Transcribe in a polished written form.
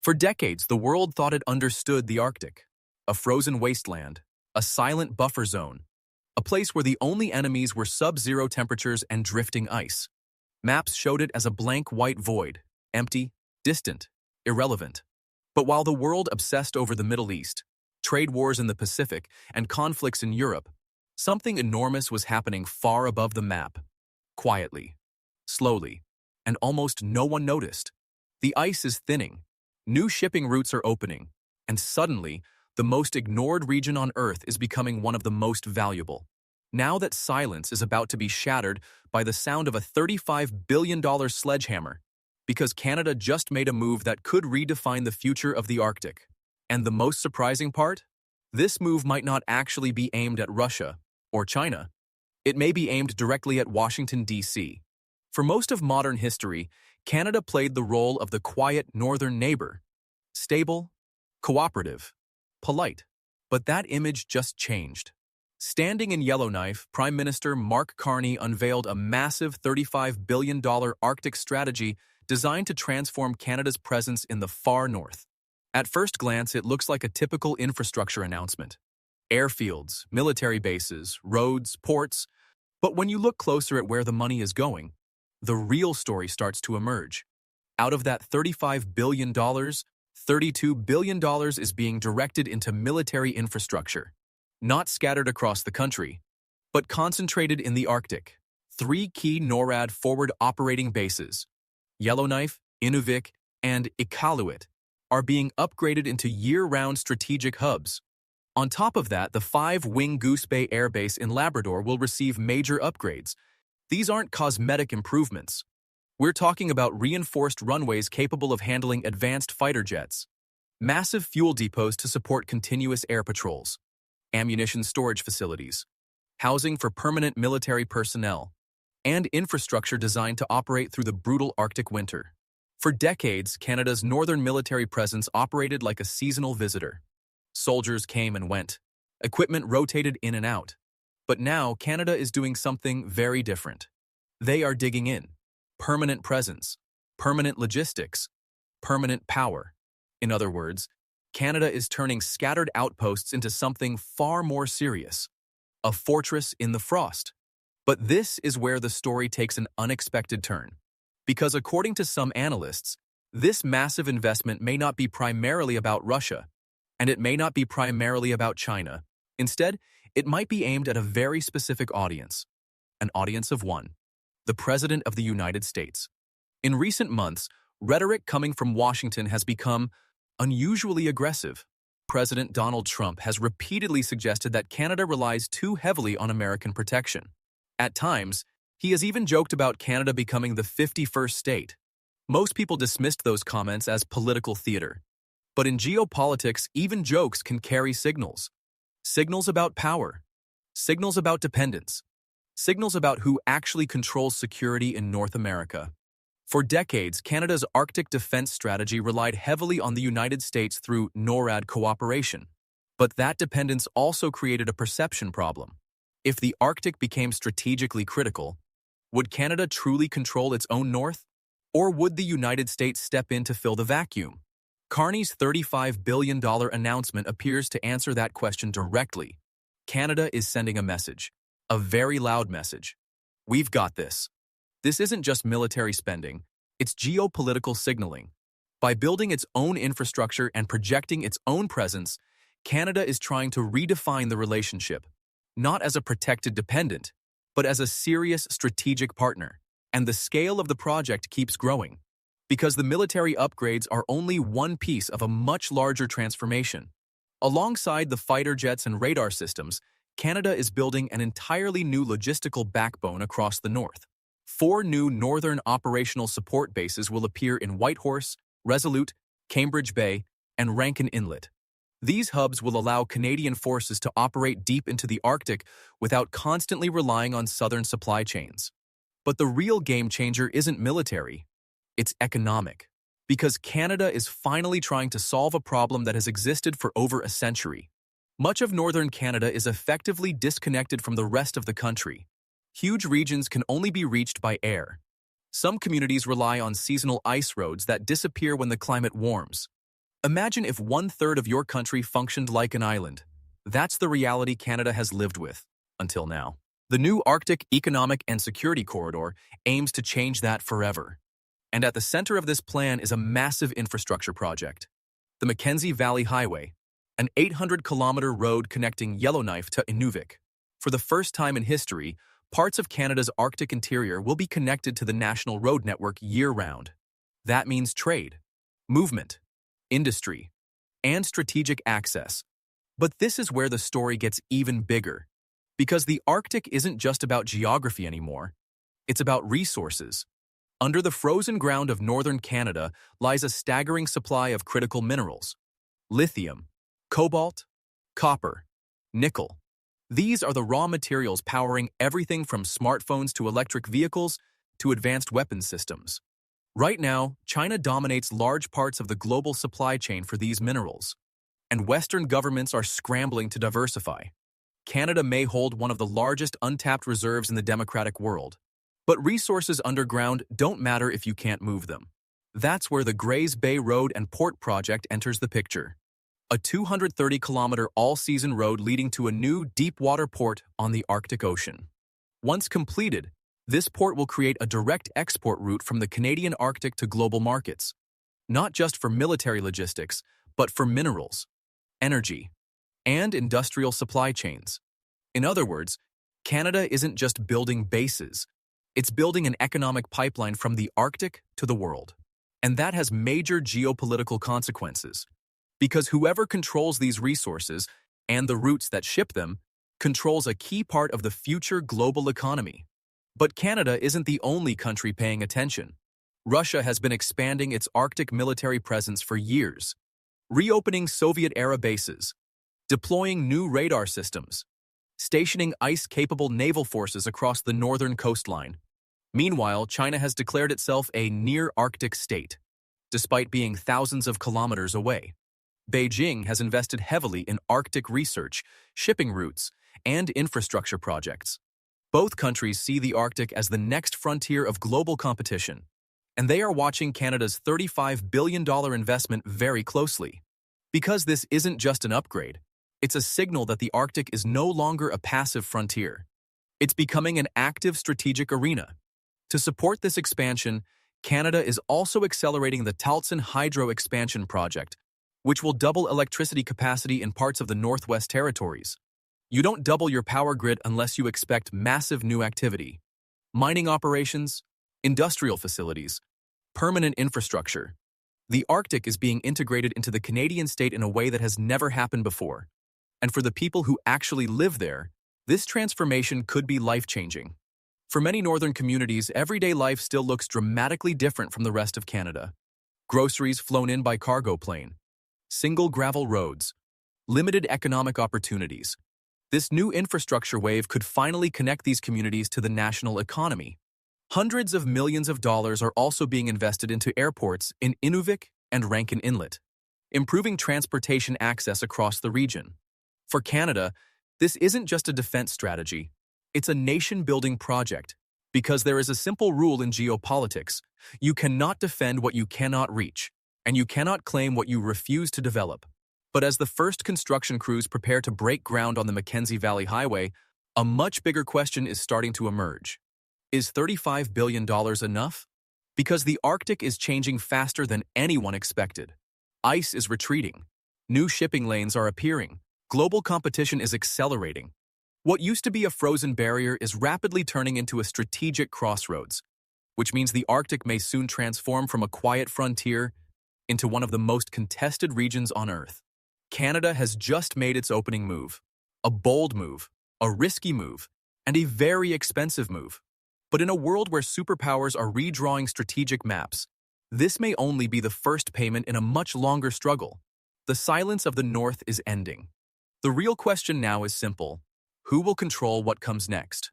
For decades, the world thought it understood the Arctic, a frozen wasteland, a silent buffer zone, a place where the only enemies were sub-zero temperatures and drifting ice. Maps showed it as a blank white void, empty, distant, irrelevant. But while the world obsessed over the Middle East, trade wars in the Pacific, and conflicts in Europe, something enormous was happening far above the map. Quietly, slowly, and almost no one noticed. The ice is thinning, new shipping routes are opening, and suddenly, the most ignored region on Earth is becoming one of the most valuable. Now that silence is about to be shattered by the sound of a $35 billion sledgehammer, because Canada just made a move that could redefine the future of the Arctic. And the most surprising part? This move might not actually be aimed at Russia or China. It may be aimed directly at Washington, D.C. For most of modern history, Canada played the role of the quiet northern neighbor. Stable, cooperative, polite. But that image just changed. Standing in Yellowknife, Prime Minister Mark Carney unveiled a massive $35 billion Arctic strategy designed to transform Canada's presence in the far north. At first glance, it looks like a typical infrastructure announcement. Airfields, military bases, roads, ports. But when you look closer at where the money is going, the real story starts to emerge. Out of that $35 billion, $32 billion is being directed into military infrastructure. Not scattered across the country, but concentrated in the Arctic. 3 key NORAD forward operating bases, Yellowknife, Inuvik, and Iqaluit, are being upgraded into year-round strategic hubs. On top of that, the 5-wing Goose Bay Air Base in Labrador will receive major upgrades. These aren't cosmetic improvements. We're talking about reinforced runways capable of handling advanced fighter jets, massive fuel depots to support continuous air patrols, ammunition storage facilities, housing for permanent military personnel, and infrastructure designed to operate through the brutal Arctic winter. For decades, Canada's northern military presence operated like a seasonal visitor. Soldiers came and went. Equipment rotated in and out. But now, Canada is doing something very different. They are digging in. Permanent presence, permanent logistics, permanent power. In other words, Canada is turning scattered outposts into something far more serious. A fortress in the frost. But this is where the story takes an unexpected turn. Because according to some analysts, this massive investment may not be primarily about Russia, and it may not be primarily about China. Instead, it might be aimed at a very specific audience. An audience of one. The President of the United States. In recent months, rhetoric coming from Washington has become unusually aggressive. President Donald Trump has repeatedly suggested that Canada relies too heavily on American protection. At times, he has even joked about Canada becoming the 51st state. Most people dismissed those comments as political theater. But in geopolitics, even jokes can carry signals. Signals about power. Signals about dependence. Signals about who actually controls security in North America. For decades, Canada's Arctic defense strategy relied heavily on the United States through NORAD cooperation. But that dependence also created a perception problem. If the Arctic became strategically critical, would Canada truly control its own north? Or would the United States step in to fill the vacuum? Carney's $35 billion announcement appears to answer that question directly. Canada is sending a message. A very loud message. We've got this. This isn't just military spending, it's geopolitical signaling. By building its own infrastructure and projecting its own presence, Canada is trying to redefine the relationship, not as a protected dependent, but as a serious strategic partner. And the scale of the project keeps growing, because the military upgrades are only one piece of a much larger transformation. Alongside the fighter jets and radar systems, Canada is building an entirely new logistical backbone across the north. 4 new northern operational support bases will appear in Whitehorse, Resolute, Cambridge Bay, and Rankin Inlet. These hubs will allow Canadian forces to operate deep into the Arctic without constantly relying on southern supply chains. But the real game changer isn't military, it's economic. Because Canada is finally trying to solve a problem that has existed for over a century. Much of northern Canada is effectively disconnected from the rest of the country. Huge regions can only be reached by air. Some communities rely on seasonal ice roads that disappear when the climate warms. Imagine if 1/3 of your country functioned like an island. That's the reality Canada has lived with, until now. The new Arctic Economic and Security Corridor aims to change that forever. And at the center of this plan is a massive infrastructure project, the Mackenzie Valley Highway, an 800-kilometer road connecting Yellowknife to Inuvik. For the first time in history, parts of Canada's Arctic interior will be connected to the national road network year-round. That means trade, movement, industry, and strategic access. But this is where the story gets even bigger. Because the Arctic isn't just about geography anymore. It's about resources. Under the frozen ground of northern Canada lies a staggering supply of critical minerals: lithium, cobalt, copper, nickel. These are the raw materials powering everything from smartphones to electric vehicles to advanced weapons systems. Right now, China dominates large parts of the global supply chain for these minerals, and Western governments are scrambling to diversify. Canada may hold one of the largest untapped reserves in the democratic world, but resources underground don't matter if you can't move them. That's where the Grays Bay Road and Port Project enters the picture. A 230-kilometer all-season road leading to a new deep-water port on the Arctic Ocean. Once completed, this port will create a direct export route from the Canadian Arctic to global markets, not just for military logistics, but for minerals, energy, and industrial supply chains. In other words, Canada isn't just building bases, it's building an economic pipeline from the Arctic to the world. And that has major geopolitical consequences, because whoever controls these resources and the routes that ship them controls a key part of the future global economy. But Canada isn't the only country paying attention. Russia has been expanding its Arctic military presence for years, reopening Soviet-era bases, deploying new radar systems, stationing ice-capable naval forces across the northern coastline. Meanwhile, China has declared itself a near-Arctic state, despite being thousands of kilometers away. Beijing has invested heavily in Arctic research, shipping routes, and infrastructure projects. Both countries see the Arctic as the next frontier of global competition, and they are watching Canada's $35 billion investment very closely. Because this isn't just an upgrade, it's a signal that the Arctic is no longer a passive frontier. It's becoming an active strategic arena. To support this expansion, Canada is also accelerating the Taltson Hydro Expansion Project, which will double electricity capacity in parts of the Northwest Territories. You don't double your power grid unless you expect massive new activity. Mining operations, industrial facilities, permanent infrastructure. The Arctic is being integrated into the Canadian state in a way that has never happened before. And for the people who actually live there, this transformation could be life-changing. For many northern communities, everyday life still looks dramatically different from the rest of Canada. Groceries flown in by cargo plane, single gravel roads, limited economic opportunities. This new infrastructure wave could finally connect these communities to the national economy. Hundreds of millions of dollars are also being invested into airports in Inuvik and Rankin Inlet, improving transportation access across the region. For Canada, this isn't just a defense strategy, it's a nation-building project, because there is a simple rule in geopolitics: you cannot defend what you cannot reach, and you cannot claim what you refuse to develop. But as the first construction crews prepare to break ground on the Mackenzie Valley Highway, a much bigger question is starting to emerge. Is $35 billion enough? Because the Arctic is changing faster than anyone expected. Ice is retreating. New shipping lanes are appearing. Global competition is accelerating. What used to be a frozen barrier is rapidly turning into a strategic crossroads, which means the Arctic may soon transform from a quiet frontier into one of the most contested regions on Earth. Canada has just made its opening move. A bold move, a risky move, and a very expensive move. But in a world where superpowers are redrawing strategic maps, this may only be the first payment in a much longer struggle. The silence of the North is ending. The real question now is simple: who will control what comes next?